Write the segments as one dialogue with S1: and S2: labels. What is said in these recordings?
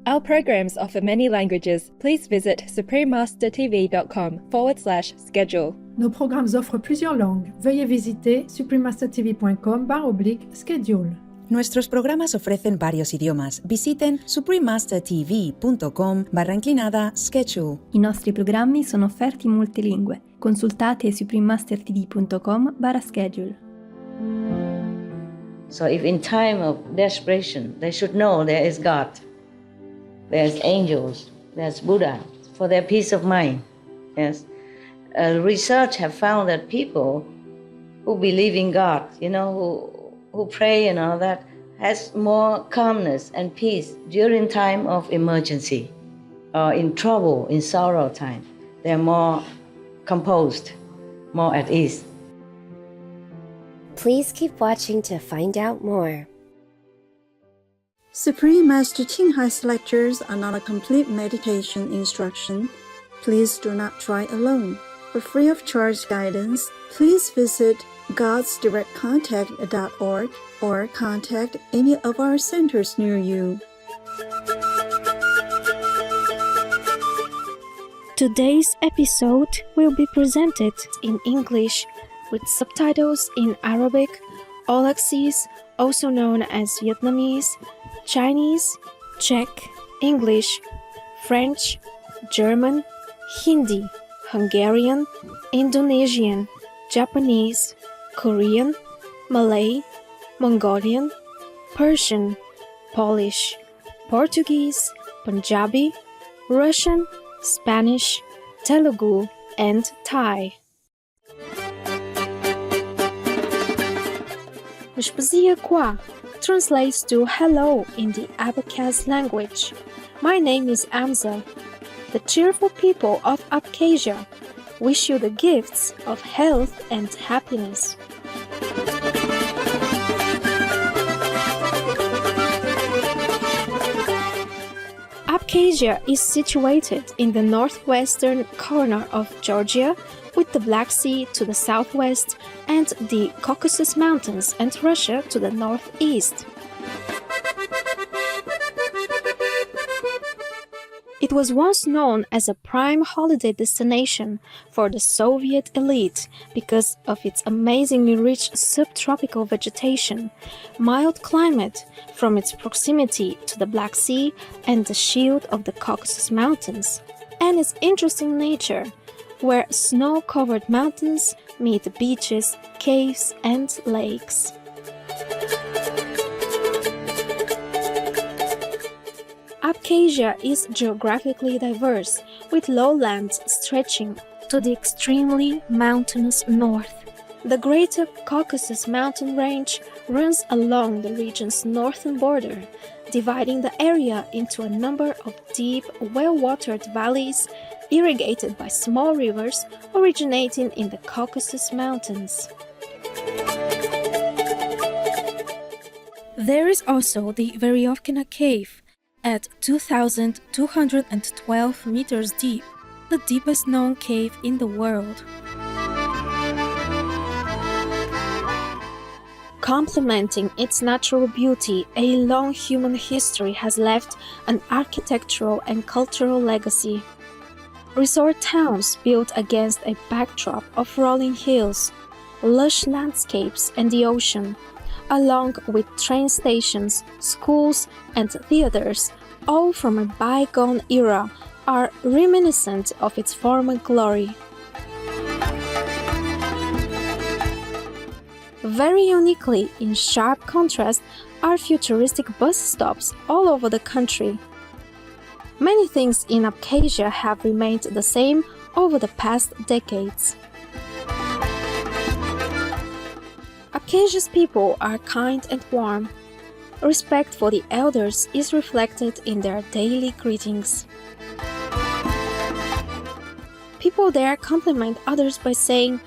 S1: Our programs offer many languages. Please visit suprememastertv.com/schedule.
S2: Nos programmes offrent plusieurs langues. Veuillez visiter suprememastertv.com/schedule.
S3: Nuestros programas ofrecen varios idiomas. Visiten suprememastertv.com/schedule.
S4: I nostri programmi sono offerti in multilingue. Consultate suprememastertv.com/schedule.
S5: So if in time of desperation, they should know there is God, there's angels, there's Buddha, for their peace of mind. Yes. Research have found that people who believe in God, who pray and all that, has more calmness and peace during time of emergency or in trouble, in sorrow time. They're more composed, more at ease.
S6: Please keep watching to find out more.
S7: Supreme Master Chng's lectures are not a complete meditation instruction. Please do not try alone. For free of charge guidance, please visit godsdirectcontact.org or contact any of our centers near you.
S8: Today's episode will be presented in English with subtitles in Arabic, Olaxese, also known as Vietnamese, Chinese, Czech, English, French, German, Hindi, Hungarian, Indonesian, Japanese, Korean, Malay, Mongolian, Persian, Polish, Portuguese, Punjabi, Russian, Spanish, Telugu, and Thai. Mshpazia Kwa translates to hello in the Abkhaz language. My name is Amza. The cheerful people of Abkhazia wish you the gifts of health and happiness. Abkhazia is situated in the northwestern corner of Georgia, with the Black Sea to the southwest and the Caucasus Mountains and Russia to the northeast. It was once known as a prime holiday destination for the Soviet elite because of its amazingly rich subtropical vegetation, mild climate from its proximity to the Black Sea and the shield of the Caucasus Mountains, and its interesting nature, where snow-covered mountains meet beaches, caves, and lakes. Abkhazia is geographically diverse, with lowlands stretching to the extremely mountainous north. The Greater Caucasus mountain range runs along the region's northern border, dividing the area into a number of deep, well-watered valleys irrigated by small rivers originating in the Caucasus Mountains. There is also the Veryovkina Cave, at 2,212 meters deep, the deepest known cave in the world. Complementing its natural beauty, a long human history has left an architectural and cultural legacy. Resort towns built against a backdrop of rolling hills, lush landscapes, and the ocean, along with train stations, schools, and theaters, all from a bygone era, are reminiscent of its former glory. Very uniquely, in sharp contrast, are futuristic bus stops all over the country. Many things in Abkhazia have remained the same over the past decades. Abkhazia's people are kind and warm. Respect for the elders is reflected in their daily greetings. People there compliment others by saying,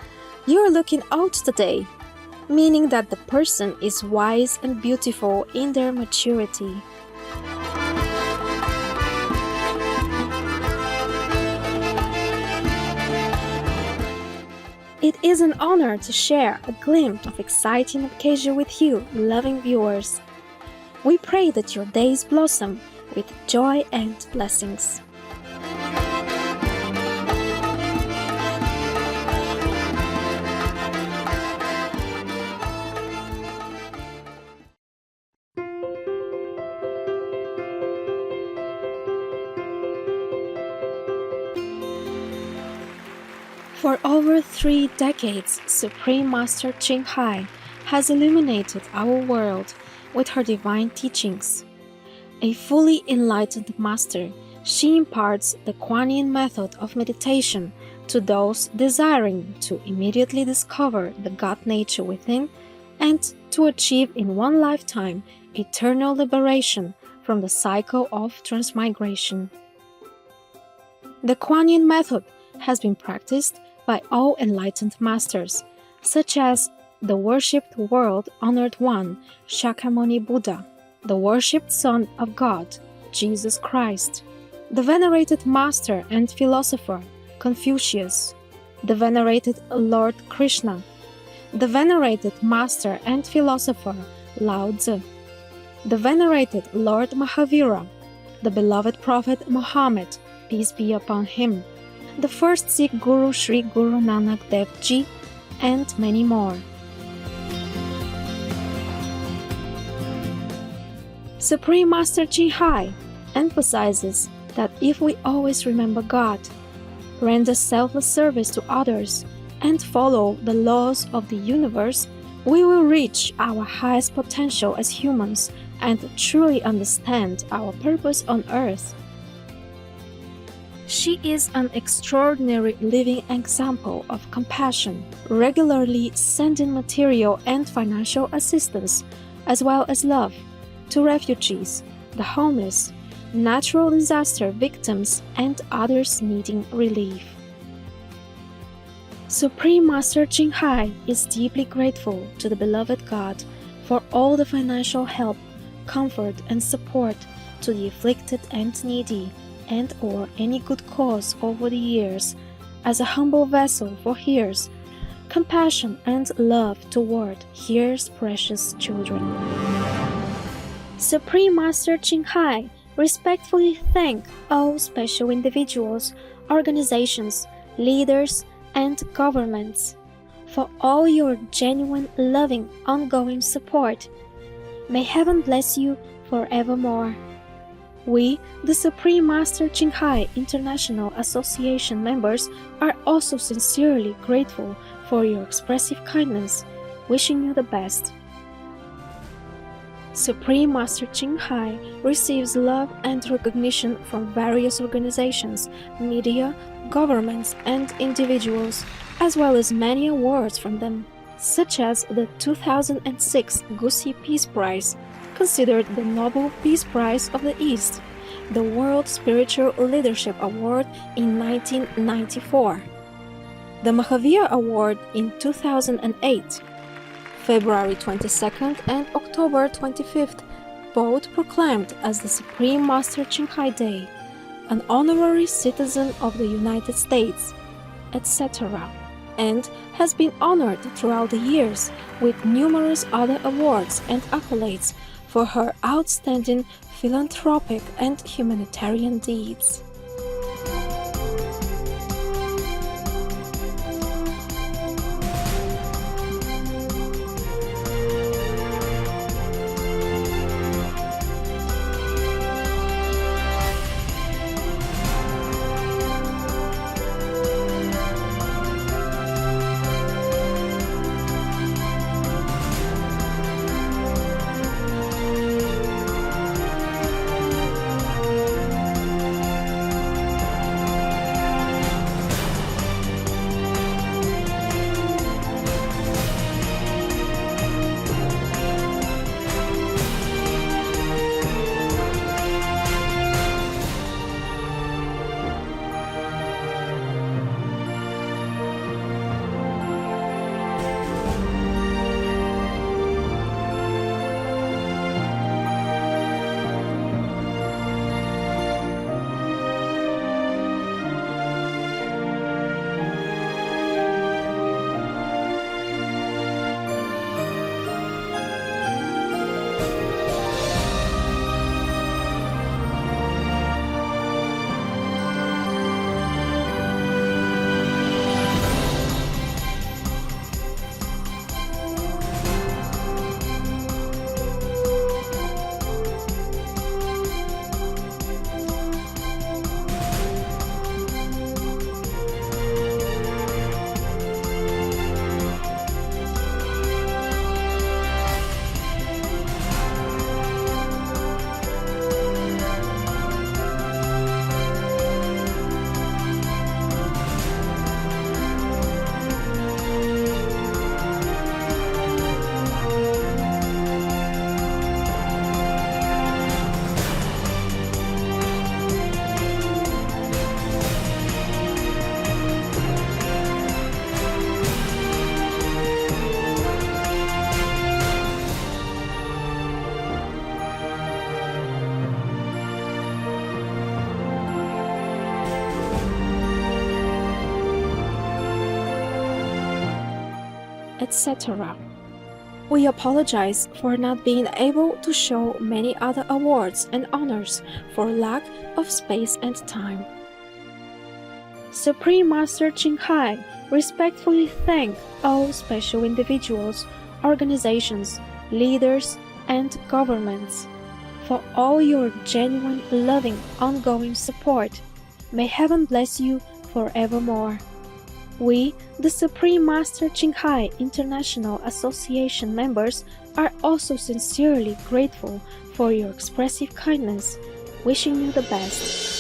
S8: "You're looking old today," meaning that the person is wise and beautiful in their maturity. It is an honor to share a glimpse of exciting Abkhazia with you, loving viewers. We pray that your days blossom with joy and blessings. For over 3 decades, Supreme Master Chng has illuminated our world with her divine teachings. A fully enlightened master, she imparts the Kuan Yin method of meditation to those desiring to immediately discover the God nature within and to achieve in one lifetime eternal liberation from the cycle of transmigration. The Kuan Yin method has been practiced by all enlightened masters, such as the worshipped world-honored one, Shakyamuni Buddha, the worshipped Son of God, Jesus Christ, the venerated master and philosopher, Confucius, the venerated Lord Krishna, the venerated master and philosopher, Lao Tzu, the venerated Lord Mahavira, the beloved Prophet Muhammad, peace be upon him, the first Sikh Guru Sri Guru Nanak Dev Ji, and many more. Supreme Master Chng emphasizes that if we always remember God, render selfless service to others, and follow the laws of the universe, we will reach our highest potential as humans and truly understand our purpose on earth. She is an extraordinary living example of compassion, regularly sending material and financial assistance, as well as love, to refugees, the homeless, natural disaster victims, and others needing relief. Supreme Master Chng is deeply grateful to the beloved God for all the financial help, comfort, and support to the afflicted and needy, and or any good cause over the years, as a humble vessel for His compassion and love toward His precious children. Supreme Master Chng respectfully thank all special individuals, organizations, leaders, and governments for all your genuine, loving, ongoing support. May Heaven bless you forevermore. We, the Supreme Master Chng International Association members, are also sincerely grateful for your expressive kindness, wishing you the best. Supreme Master Chng receives love and recognition from various organizations, media, governments, and individuals, as well as many awards from them, such as the 2006 Gusi Peace Prize, considered the Nobel Peace Prize of the East, the World Spiritual Leadership Award in 1994, the Mahavir Award in 2008, February 22nd and October 25th, both proclaimed as the Supreme Master Chng Day, an honorary citizen of the United States, etc., and has been honored throughout the years with numerous other awards and accolades for her outstanding philanthropic and humanitarian deeds. etc. We apologize for not being able to show many other awards and honors for lack of space and time. Supreme Master Chng respectfully thank all special individuals, organizations, leaders, and governments for all your genuine, loving, ongoing support. May heaven bless you forevermore. We, the Supreme Master Chng International Association members, are also sincerely grateful for your expressive kindness, wishing you the best.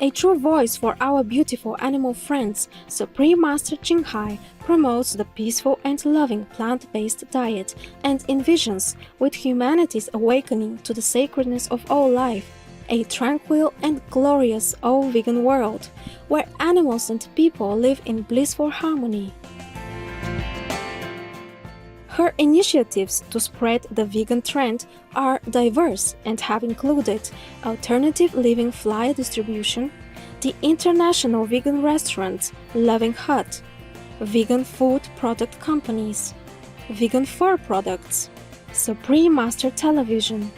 S8: A true voice for our beautiful animal friends, Supreme Master Chng promotes the peaceful and loving plant-based diet and envisions, with humanity's awakening to the sacredness of all life, a tranquil and glorious all-vegan world, where animals and people live in blissful harmony. Her initiatives to spread the vegan trend are diverse and have included alternative living flyer distribution, the international vegan restaurant Loving Hut, vegan food product companies, vegan fur products, Supreme Master Television,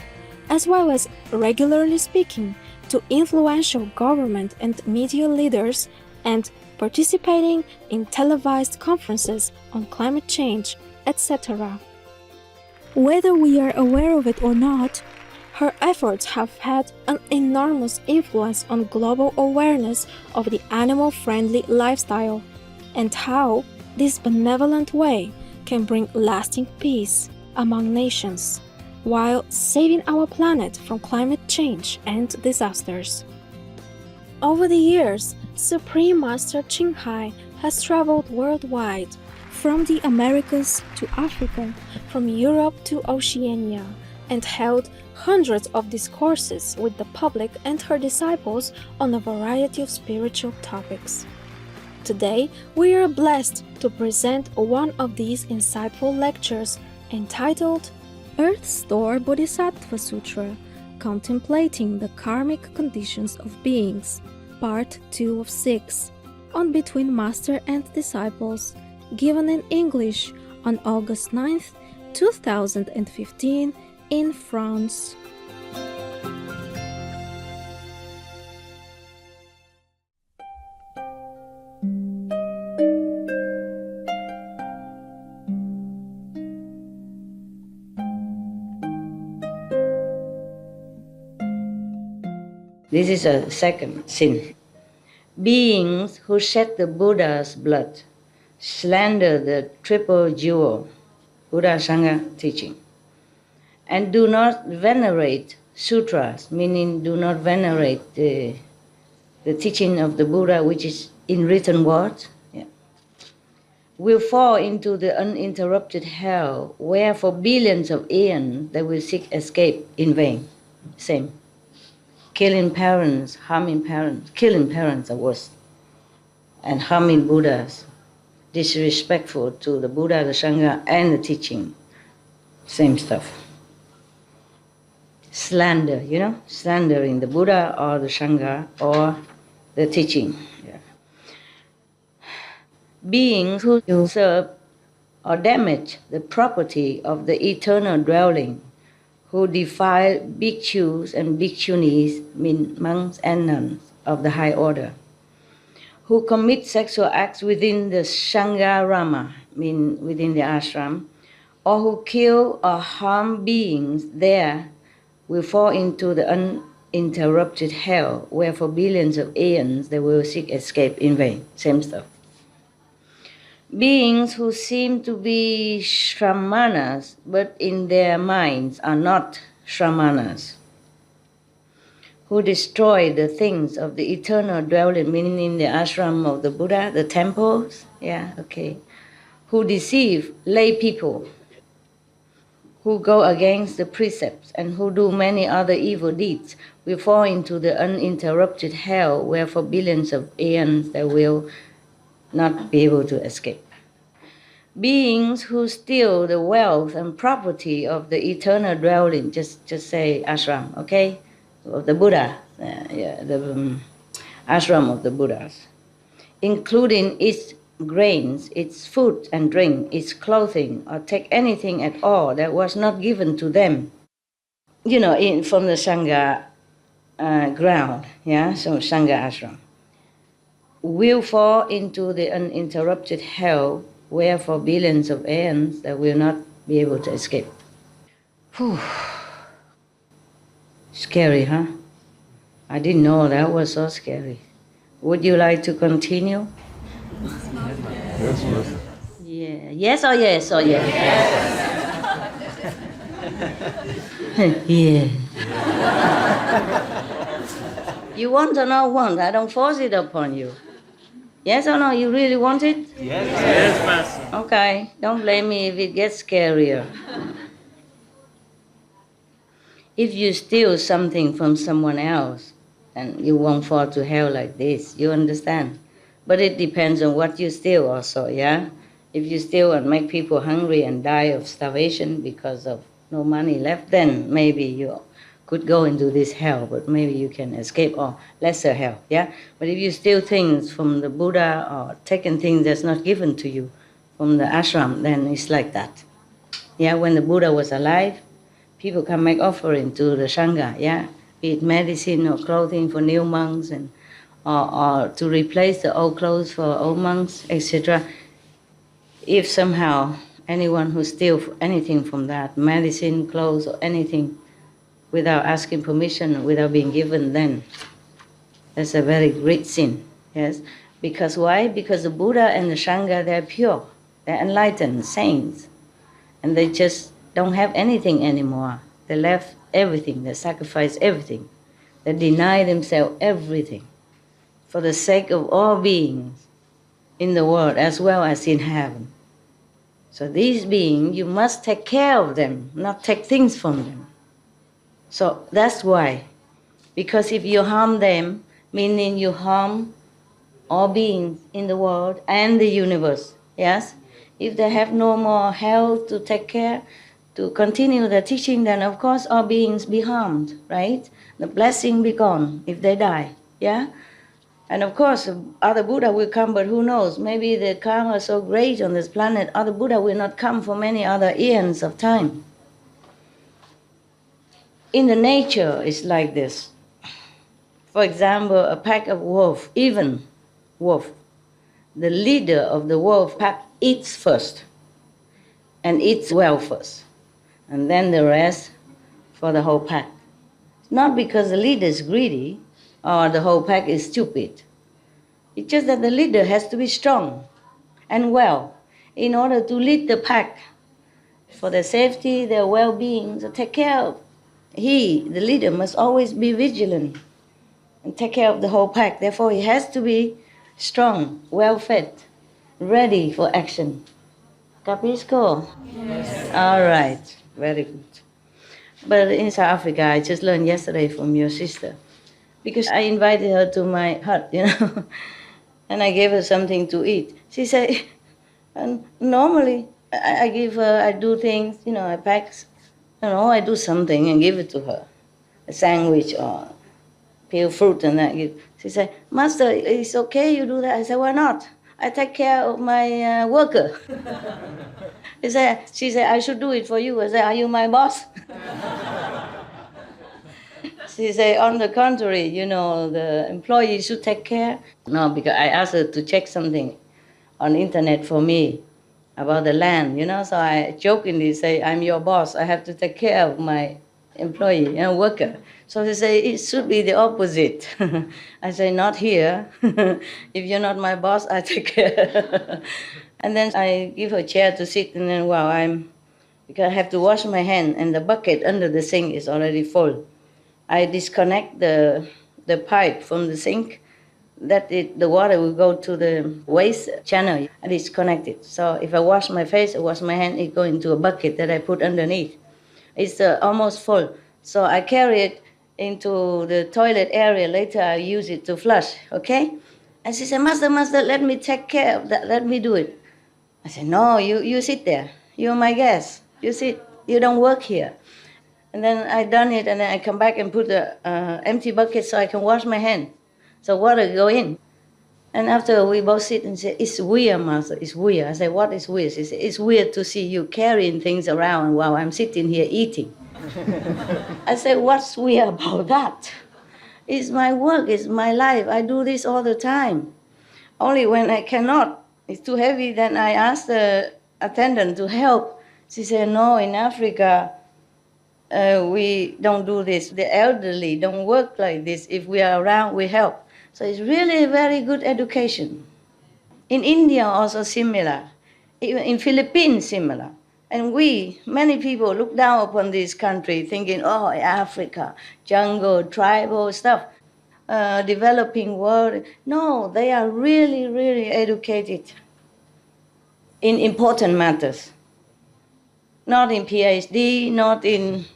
S8: as well as regularly speaking to influential government and media leaders and participating in televised conferences on climate change, etc. Whether we are aware of it or not, her efforts have had an enormous influence on global awareness of the animal-friendly lifestyle and how this benevolent way can bring lasting peace among nations while saving our planet from climate change and disasters. Over the years, Supreme Master Chng has traveled worldwide, from the Americas to Africa, from Europe to Oceania, and held hundreds of discourses with the public and her disciples on a variety of spiritual topics. Today, we are blessed to present one of these insightful lectures entitled Earth Store Bodhisattva Sutra, Contemplating the Karmic Conditions of Beings, Part 2 of 6, on Between Master and Disciples, given in English on August 9th, 2015 in France.
S5: This is a second sin. Beings who shed the Buddha's blood slander the triple jewel, Buddha Sangha teaching, and do not venerate sutras, meaning do not venerate the teaching of the Buddha, which is in written word, will fall into the uninterrupted hell, where for billions of aeons they will seek escape in vain. Same. Killing parents, harming parents, killing parents are worse, and harming Buddhas, disrespectful to the Buddha, the Sangha, and the teaching. Same stuff. Slander, slandering the Buddha or the Sangha or the teaching. Beings who usurp or damage the property of the eternal dwelling, who defile bhikkhus and bhikkhunis, mean monks and nuns of the high order, who commit sexual acts within the Sangharama, mean within the ashram, or who kill or harm beings there, will fall into the uninterrupted hell, where for billions of aeons they will seek escape in vain. Same stuff. Beings who seem to be shramanas, but in their minds are not shramanas, who destroy the things of the eternal dwelling, meaning in the ashram of the Buddha, the temples, who deceive lay people, who go against the precepts, and who do many other evil deeds, will fall into the uninterrupted hell, where for billions of aeons they will not be able to escape. Beings who steal the wealth and property of the eternal dwelling, just say ashram, of the Buddha, the ashram of the Buddhas, including its grains, its food and drink, its clothing, or take anything at all that was not given to them. You know, from the Sangha ground, yeah, so Sangha ashram, will fall into the uninterrupted hell where for billions of aeons that will not be able to escape. Whew. Scary, huh? I didn't know that was so scary. Would you like to continue?
S9: Yes, yes.
S5: Yeah. Yes or yes or yes? Yeah. You want or not want? I don't force it upon you. Yes or no? You really want it?
S9: Yes, yes, Master.
S5: Okay. Don't blame me if it gets scarier. If you steal something from someone else, then you won't fall to hell like this. You understand? But it depends on what you steal also, yeah? If you steal and make people hungry and die of starvation because of no money left, then maybe you could go into this hell, but maybe you can escape or lesser hell, yeah? But if you steal things from the Buddha or taken things that's not given to you from the ashram, then it's like that. Yeah, when the Buddha was alive, people can make offering to the Sangha, yeah? Be it medicine or clothing for new monks, and or to replace the old clothes for old monks, etc. If somehow anyone who steals anything from that, medicine, clothes, or anything, without asking permission, without being given, then that's a very great sin, yes? Because why? Because the Buddha and the Sangha, they're pure, they're enlightened saints, and they just don't have anything anymore. They left everything, they sacrificed everything, they deny themselves everything for the sake of all beings in the world as well as in heaven. So these beings, you must take care of them, not take things from them. So that's why. Because if you harm them, meaning you harm all beings in the world and the universe, yes? If they have no more health to take care, to continue the teaching, then of course all beings be harmed, right? The blessing be gone if they die, yeah? And of course, other Buddha will come, but who knows? Maybe the karma is so great on this planet, other Buddha will not come for many other eons of time. In the nature, it's like this. For example, a pack of wolves, even wolf, the leader of the wolf pack eats first, and eats well first, and then the rest for the whole pack. Not because the leader is greedy or the whole pack is stupid. It's just that the leader has to be strong and well in order to lead the pack for their safety, their well-being, to take care of. He, the leader, must always be vigilant and take care of the whole pack. Therefore, he has to be strong, well-fed, ready for action. Capisco? Yes. All right, very good. But in South Africa, I just learned yesterday from your sister, because I invited her to my hut, you know, and I gave her something to eat. She said, normally I give her, I do things, you know, I pack, you know, I do something and give it to her, a sandwich or peel fruit and that. She said, Master, it's okay you do that. I said, why not? I take care of my worker. She said, I should do it for you. I said, are you my boss? She said, on the contrary, you know, the employee should take care. No, because I asked her to check something on the internet for me about the land, you know, so I jokingly say, I'm your boss, I have to take care of my employee and worker. So they say, it should be the opposite. I say, not here. If you're not my boss, I take care. And then I give her a chair to sit, and then, wow, because I have to wash my hand, and the bucket under the sink is already full. I disconnect the pipe from the sink, the water will go to the waste channel, and it's connected. So if I wash my face, I wash my hand, it goes into a bucket that I put underneath. It's almost full. So I carry it into the toilet area. Later I use it to flush, okay? And she said, Master, let me take care of that. Let me do it. I said, no, you sit there. You're my guest. You sit. You don't work here. And then I done it, and then I come back and put the empty bucket so I can wash my hand. So water go in. And after we both sit and say, it's weird, Master, it's weird. I say, what is weird? She said, it's weird to see you carrying things around while I'm sitting here eating. I said, what's weird about that? It's my work, it's my life. I do this all the time. Only when I cannot, it's too heavy, then I ask the attendant to help. She said, no, in Africa, we don't do this. The elderly don't work like this. If we are around, we help. So it's really a very good education. In India, also similar. Even in Philippines, similar. And many people look down upon this country thinking, oh, Africa, jungle, tribal stuff, developing world. No, they are really, really educated in important matters. Not in PhD, not in,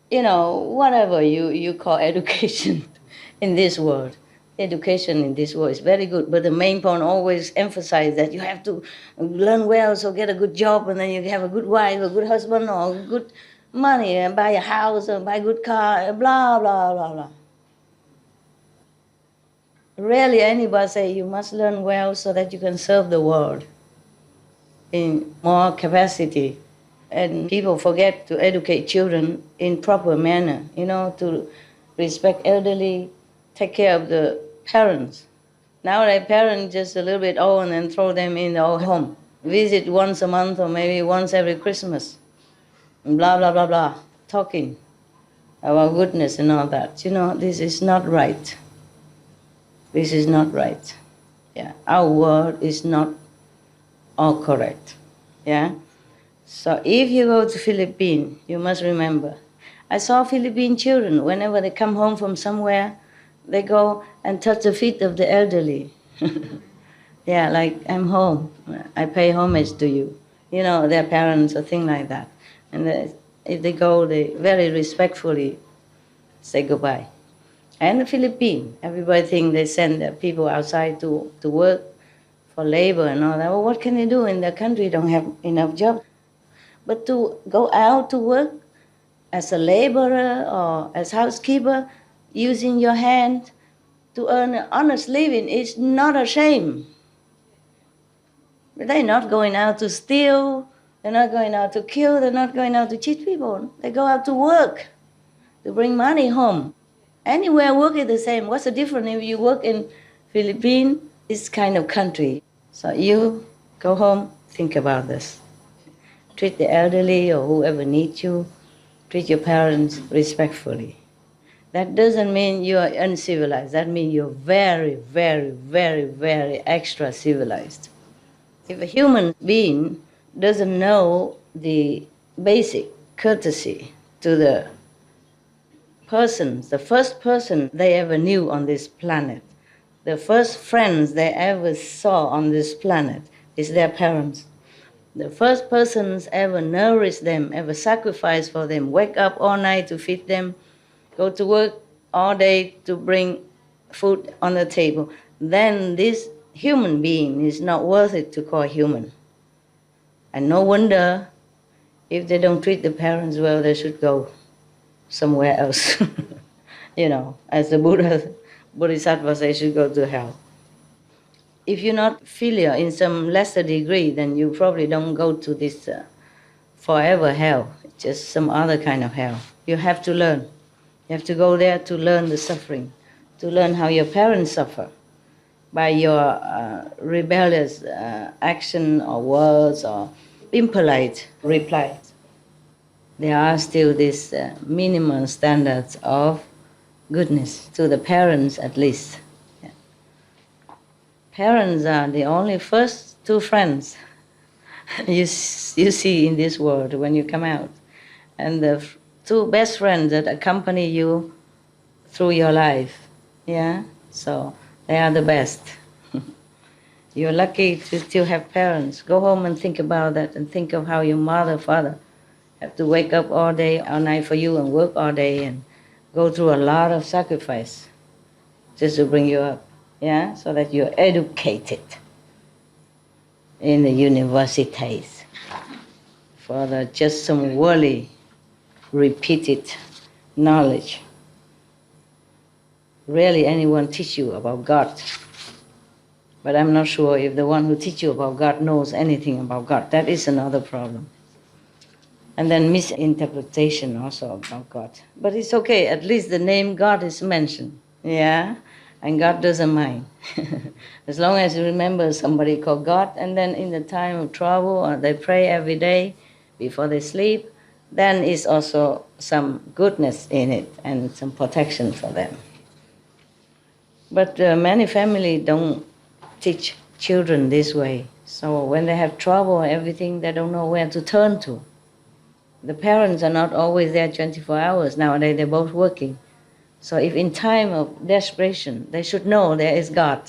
S5: whatever you call education in this world. Education in this world is very good, but the main point always emphasize that you have to learn well, so get a good job, and then you have a good wife, a good husband, or good money, and buy a house, and buy a good car, blah, blah, blah, blah. Rarely anybody say you must learn well so that you can serve the world in more capacity. And people forget to educate children in proper manner, to respect elderly, take care of the parents. Now their parents just a little bit old and then throw them in the old home. Visit once a month or maybe once every Christmas. And blah, blah, blah, blah, talking about goodness and all that. This is not right. This is not right. Yeah, our world is not all correct. Yeah? So if you go to Philippines, you must remember, I saw Philippine children, whenever they come home from somewhere, they go and touch the feet of the elderly. Yeah, like, I'm home, I pay homage to you. Their parents or things like that. And if they go, they very respectfully say goodbye. And the Philippines, everybody thinks they send their people outside to work for labor and all that. Well, what can they do in their country? Don't have enough jobs. But to go out to work as a laborer or as housekeeper, using your hand to earn an honest living is not a shame. They're not going out to steal, they're not going out to kill, they're not going out to cheat people. They go out to work, to bring money home. Anywhere work is the same. What's the difference if you work in Philippines, this kind of country? So you go home, think about this. Treat the elderly or whoever needs you. Treat your parents respectfully. That doesn't mean you are uncivilized. That means you're very, very, very, very extra civilized. If a human being doesn't know the basic courtesy to the persons, the first person they ever knew on this planet, the first friends they ever saw on this planet is their parents. The first persons ever nourished them, ever sacrificed for them, wake up all night to feed them, go to work all day to bring food on the table, then this human being is not worth it to call human. And no wonder if they don't treat the parents well, they should go somewhere else. As the Bodhisattva says, they should go to hell. If you're not filial in some lesser degree, then you probably don't go to this forever hell, just some other kind of hell. You have to learn. You have to go there to learn the suffering, to learn how your parents suffer by your rebellious action or words or impolite replies. There are still these minimum standards of goodness, to the parents at least. Yeah. Parents are the only first two friends you see in this world when you come out. And the two best friends that accompany you through your life. Yeah? So they are the best. You're lucky to still have parents. Go home and think about that and think of how your mother, father have to wake up all day, all night for you and work all day and go through a lot of sacrifice just to bring you up, yeah? So that you're educated in the universities for just some worldly repeated knowledge. rarely anyone teach you about God. But I'm not sure if the one who teach you about God knows anything about God. That is another problem. And then misinterpretation also about God. But it's okay, at least the name God is mentioned. Yeah? And God doesn't mind. As long as you remember somebody called God, and then in the time of trouble, or they pray every day before they sleep, then it's also some goodness in it and some protection for them. But many families don't teach children this way. So when they have trouble or everything, they don't know where to turn to. The parents are not always there 24 hours. Nowadays, they're both working. So if in time of desperation, they should know there is God,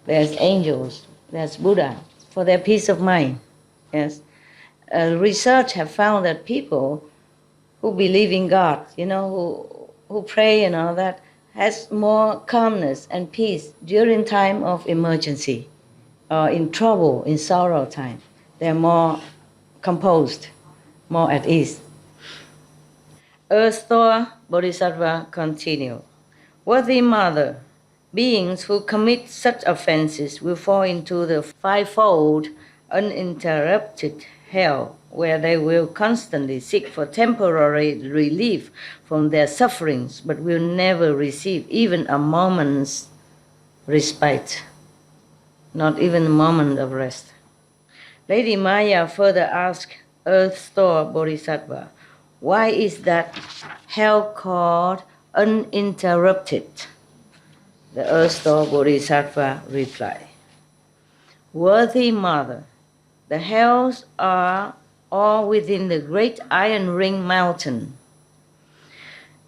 S5: there's angels, there's Buddha, for their peace of mind. Yes. Research have found that people who believe in God, who pray and all that, has more calmness and peace during time of emergency or in trouble, in sorrow time. They're more composed, more at ease. Earth-Thor Bodhisattva continue. Worthy Mother, beings who commit such offenses will fall into the fivefold uninterrupted hell, where they will constantly seek for temporary relief from their sufferings, but will never receive even a moment's respite, not even a moment of rest. Lady Maya further asked Earth-Thor Bodhisattva, why is that hell called uninterrupted? The Earth-Thor Bodhisattva replied, Worthy Mother, the hells are all within the great iron ring mountain.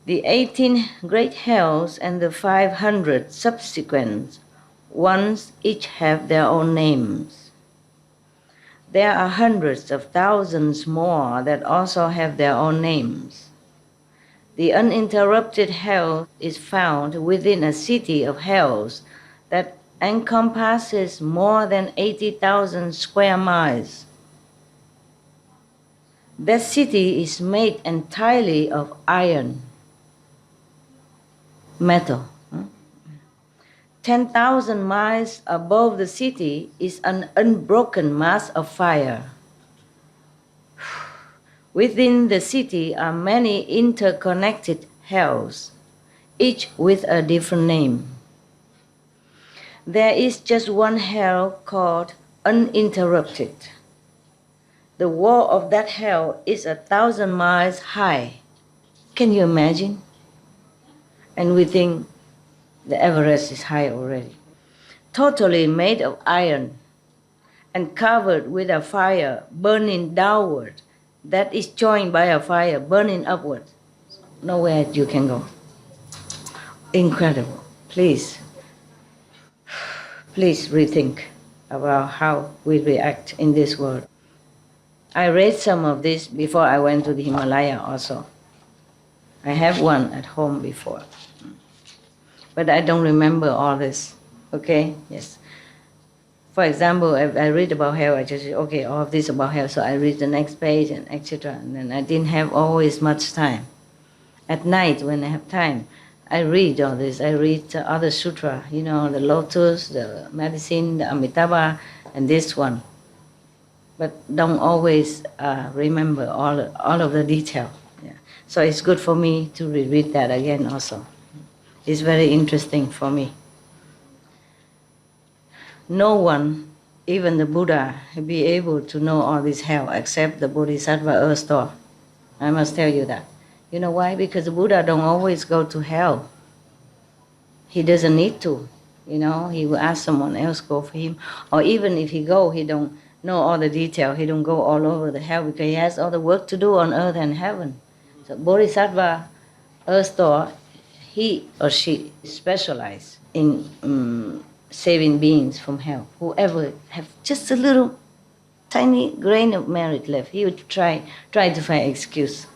S5: The 18 great hells and the 500 subsequent ones each have their own names. There are hundreds of thousands more that also have their own names. The uninterrupted hell is found within a city of hells that encompasses more than 80,000 square miles. That city is made entirely of iron, metal. 10,000 miles above the city is an unbroken mass of fire. Within the city are many interconnected hells, each with a different name. There is just one hell called uninterrupted. The wall of that hell is 1,000 miles high. Can you imagine? And we think the Everest is high already. Totally made of iron and covered with a fire burning downward that is joined by a fire burning upward. Nowhere you can go. Incredible. Please rethink about how we react in this world. I read some of this before I went to the Himalaya also. I have one at home before. But I don't remember all this, okay? Yes. For example, if I read about hell, I just say, okay, all of this about hell, so I read the next page and etc. And then I didn't have always much time. At night, when I have time, I read all this. I read other sutra, the Lotus, the Medicine, the Amitabha, and this one. But don't always remember all of the detail. Yeah. So it's good for me to reread that again also. It's very interesting for me. No one, even the Buddha, will be able to know all this hell except the Bodhisattva Earth-Thor. I must tell you that. You know why? Because the Buddha don't always go to hell. He doesn't need to. He will ask someone else go for him. Or even if he go, he don't know all the detail. He don't go all over the hell because he has all the work to do on earth and heaven. So Bodhisattva Earth-Thor, he or she specialize in saving beings from hell. Whoever have just a little tiny grain of merit left, he would try to find excuse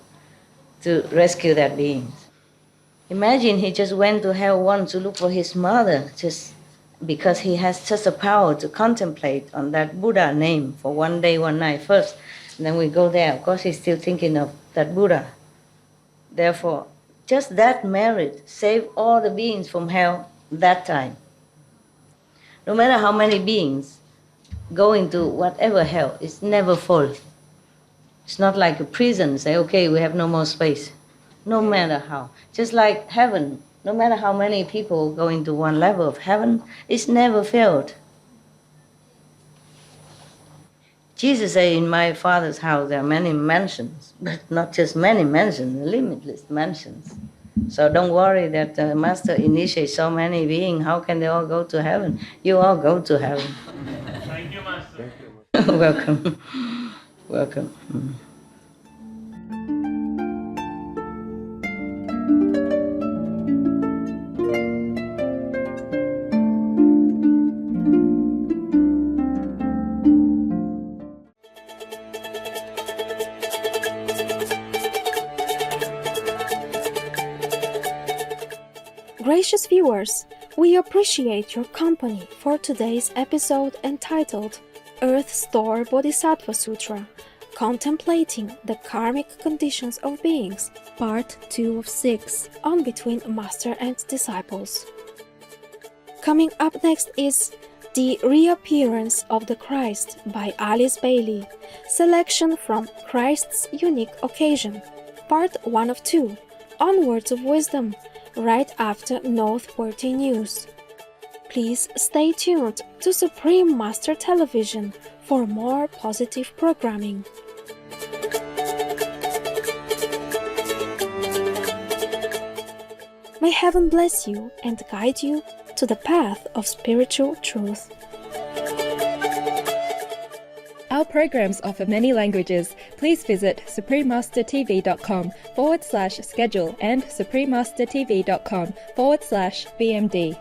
S5: to rescue that beings. Imagine he just went to hell once to look for his mother, just because he has such a power to contemplate on that Buddha name for one day, one night first. And then we go there. Of course, he's still thinking of that Buddha. Therefore, Just that merit saved all the beings from hell that time. No matter how many beings go into whatever hell, it's never full. It's not like a prison, say, okay, we have no more space. No matter how. Just like heaven, no matter how many people go into one level of heaven, it's never filled. Jesus said, in my Father's house there are many mansions, but not just many mansions, limitless mansions. So don't worry that the Master initiates so many beings, how can they all go to heaven? You all go to heaven.
S9: Thank you, Master.
S5: Welcome. Welcome.
S8: Gracious viewers, we appreciate your company for today's episode entitled Earth Store Bodhisattva Sutra, Contemplating the Karmic Conditions of Beings, Part 2 of 6, on Between Master and Disciples. Coming up next is The Reappearance of the Christ by Alice Bailey, selection from Christ's Unique Occasion, Part 1 of 2, on Words of Wisdom, right after Noteworthy News. Please stay tuned to Supreme Master Television for more positive programming. May Heaven bless you and guide you to the path of spiritual truth.
S1: Our programs offer many languages. Please visit suprememastertv.com/schedule and suprememastertv.com/BMD.